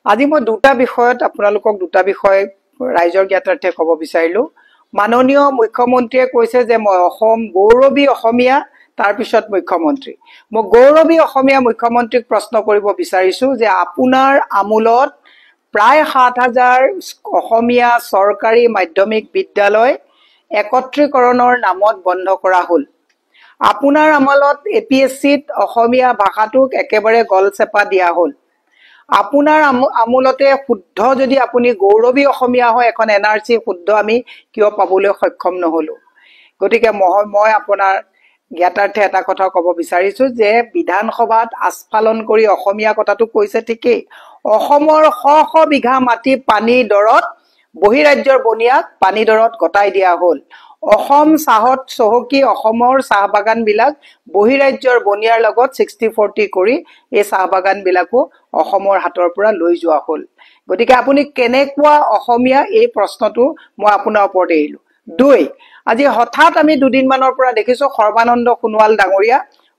আজি মই দুটা বিষয়ত আপোনালোকক দুটা বিষয় ৰাইজৰ জ্ঞাতাৰ্থে ক'ব বিচাৰিলো। মাননীয় মুখ্যমন্ত্ৰীয়ে কৈছে যে মই গৌৰৱী অসমীয়া, তাৰ পিছত মুখ্যমন্ত্ৰী। মই গৌৰৱী অসমীয়া মুখ্যমন্ত্ৰীক প্ৰশ্ন কৰিব বিচাৰিছো যে আপোনাৰ আমোলত প্ৰায় ৭,০০০ অসমীয়া চৰকাৰী মাধ্যমিক বিদ্যালয় একত্ৰীকৰণৰ নামত বন্ধ কৰা হ'ল। আপোনাৰ আমোলত APSCত অসমীয়া ভাষাটোক একেবাৰে গলচেপা দিয়া হ'ল। আপোনাৰ আমোলতে শুদ্ধ যদি আপুনি গৌৰৱী অসমীয়া হয় এখন NRC শুদ্ধ আমি কিয় পাবলৈ সক্ষম নহলো। গতিকে মই আপোনাৰ জ্ঞাতাৰ্থে এটা কথা ক'ব বিচাৰিছো যে বিধানসভাত আস্ফালন কৰি অসমীয়া কথাটো কৈছে ঠিকেই। অসমৰ শ শ বিঘা মাটি পানী দৰত বহিৰাজ্যৰ বনিয়াক পানী দৰত গতাই দিয়া হ'ল। অসম চাহত চহকী অসমৰ চাহ বাগান বিলাক বহিৰাজ্যৰ বনিয়াৰ লগত 60-40 কৰি এই চাহ বাগান বিলাকো অসমৰ হাতৰ পৰা লৈ যোৱা হ'ল। গতিকে আপুনি কেনেকুৱা অসমীয়া এই প্ৰশ্নটো মই আপোনাৰ ওপৰত এৰিলো। ২, আজি হঠাৎ আমি দুদিনমানৰ পৰা দেখিছো সৰ্বানন্দ সোণোৱাল ডাঙৰীয়া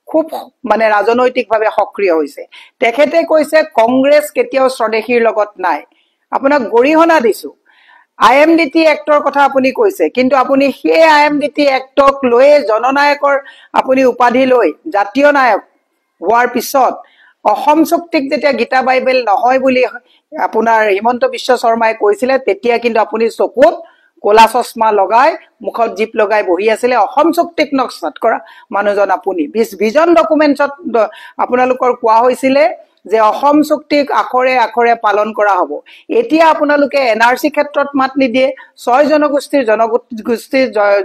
খুব মানে ৰাজনৈতিকভাৱে সক্ৰিয় হৈছে। তেখেতে কৈছে কংগ্ৰেছ কেতিয়াও স্বদেশীৰ লগত নাই। আপোনাক গৰিহণা দিছো। IMDT এক্টৰ কথা আপুনি কৈছে, কিন্তু আপুনি সেই IMDT এক্টক লৈ জননায়কৰ আপুনি উপাধি লৈ জাতীয় নায়ক হোৱাৰ পিছত অসম চুক্তিক যেতিয়া গীতা বাইবেল নহয় বুলি আপোনাৰ হিমন্ত বিশ্ব শৰ্মাই কৈছিলে, তেতিয়া কিন্তু আপুনি চকুত কোলা চশমা লগাই মুখত জিপ লগাই বহি আছিলে। অসম চুক্তিক নস্বাত কৰা মানুহজন আপুনি। ভিজন ডকুমেন্টছত আপোনালোকৰ কোৱা হৈছিলে যে অসম চুক্তিক আখৰে আখৰে পালন কৰা হ'ব। এতিয়া আপোনালোকে NRC ক্ষেত্ৰত মাত নিদিয়ে, 6 জনগোষ্ঠীৰ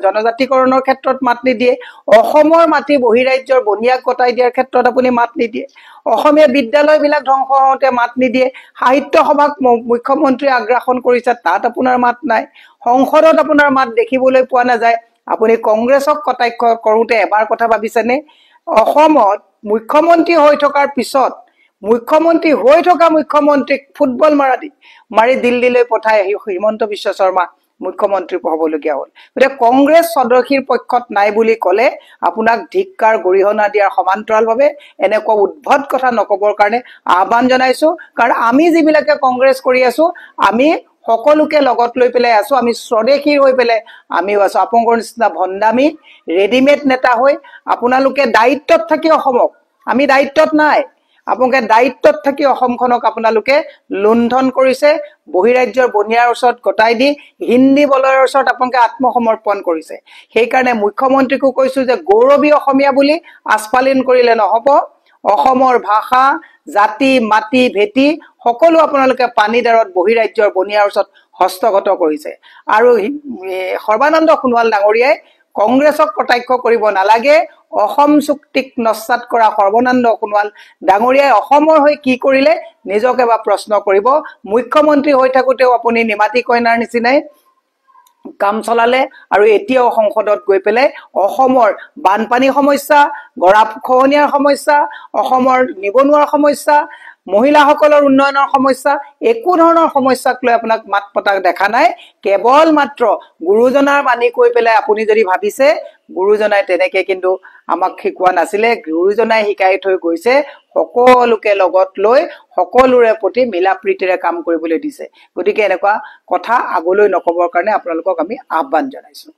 জনজাতিকৰণৰ ক্ষেত্ৰত মাত নিদিয়ে, অসমৰ মাটি বহিৰাজ্যৰ বনিয়াক গতাই দিয়াৰ ক্ষেত্ৰত আপুনি মাত নিদিয়ে, অসমীয়া বিদ্যালয়বিলাক ধ্বংস হওঁতে মাত নিদিয়ে, সাহিত্য সভাক মুখ্যমন্ত্ৰী আগ্ৰাসন কৰিছে তাত আপোনাৰ মাত নাই, সংসদত আপোনাৰ মাত দেখিবলৈ পোৱা নাযায়। আপুনি কংগ্ৰেছক কটাক্ষ কৰোঁতে এবাৰ কথা ভাবিছেনে? অসমত মুখ্যমন্ত্ৰী হৈ থকাৰ পিছত মুখ্যমন্ত্ৰীক ফুটবল মাৰি দিল্লীলৈ পঠাই হিমন্ত বিশ্ব শৰ্মা মুখ্যমন্ত্ৰী হ'বলগীয়া হ'ল। গতিকে কংগ্ৰেছ স্বদেশীৰ পক্ষত নাই বুলি ক'লে আপোনাক ধিক্কাৰ গৰিহণা দিয়াৰ সমান্তৰালভাৱে এনেকুৱা উদ্ভট কথা নকবৰ কাৰণে আহ্বান জনাইছো। কাৰণ আমি যিবিলাকে কংগ্ৰেছ কৰি আছো আমি সকলোকে লগত লৈ পেলাই আছো। আমি স্বদেশী হৈ পেলাই আমিও আছো। আপোনালোকৰ নিচিনা ভণ্ডামি ৰেডিমেড নেতা হৈ আপোনালোকে দায়িত্বত থাকি অসমক, আমি দায়িত্বত নাই, আপোনালোকে দায়িত্বত থাকি অসমখনক আপোনালোকে লুণ্ঠন কৰিছে। বহিৰাজ্যৰ বনিয়াৰ ওচৰত গতাই দি হিন্দী বলয়ৰ ওচৰত আপোনালোকে আত্মসমৰ্পণ কৰিছে। সেইকাৰণে মুখ্যমন্ত্ৰীকো কৈছো যে গৌৰৱী অসমীয়া বুলি আস্ফালন কৰিলে নহব। অসমৰ ভাষা, জাতি, মাটি, ভেটি সকলো আপোনালোকে পানীদাৰত বহিৰাজ্যৰ বনিয়াৰ ওচৰত হস্তগত কৰিছে। আৰু সৰ্বানন্দ সোণোৱাল ডাঙৰীয়াই কংগ্ৰেছক কটাক্ষ কৰিব নালাগে। অসম চুক্তিক নস্বাত কৰা সৰ্বানন্দ সোণোৱাল ডাঙৰীয়াই অসমৰ হৈ কি কৰিলে নিজকে বা প্ৰশ্ন কৰিব। মুখ্যমন্ত্ৰী হৈ থাকোতেও আপুনি নিমাতী কইনাৰ নিচিনাই কাম চলালে আৰু এতিয়াও সংসদত গৈ পেলাই অসমৰ বানপানী সমস্যা, গৰাখহনীয়াৰ সমস্যা, অসমৰ নিবনুৱাৰ সমস্যা, মহিলাসকলৰ উন্নয়নৰ সমস্যা, একো ধৰণৰ সমস্যাক লৈ আপোনাক মাত পতা দেখা নাই। কেৱল মাত্ৰ গুৰুজনাৰ মানি কৈ পেলাই আপুনি যদি ভাবিছে গুৰুজনাই তেনেকে কিন্তু আমাক শিকোৱা নাছিলে। গুৰুজনাই শিকাই থৈ গৈছে সকলোকে লগত লৈ সকলোৰে প্ৰতি মিলা প্ৰীতিৰে কাম কৰিবলৈ দিছে। গতিকে এনেকুৱা কথা আগলৈ নকবৰ কাৰণে আপোনালোকক আমি আহ্বান জনাইছো।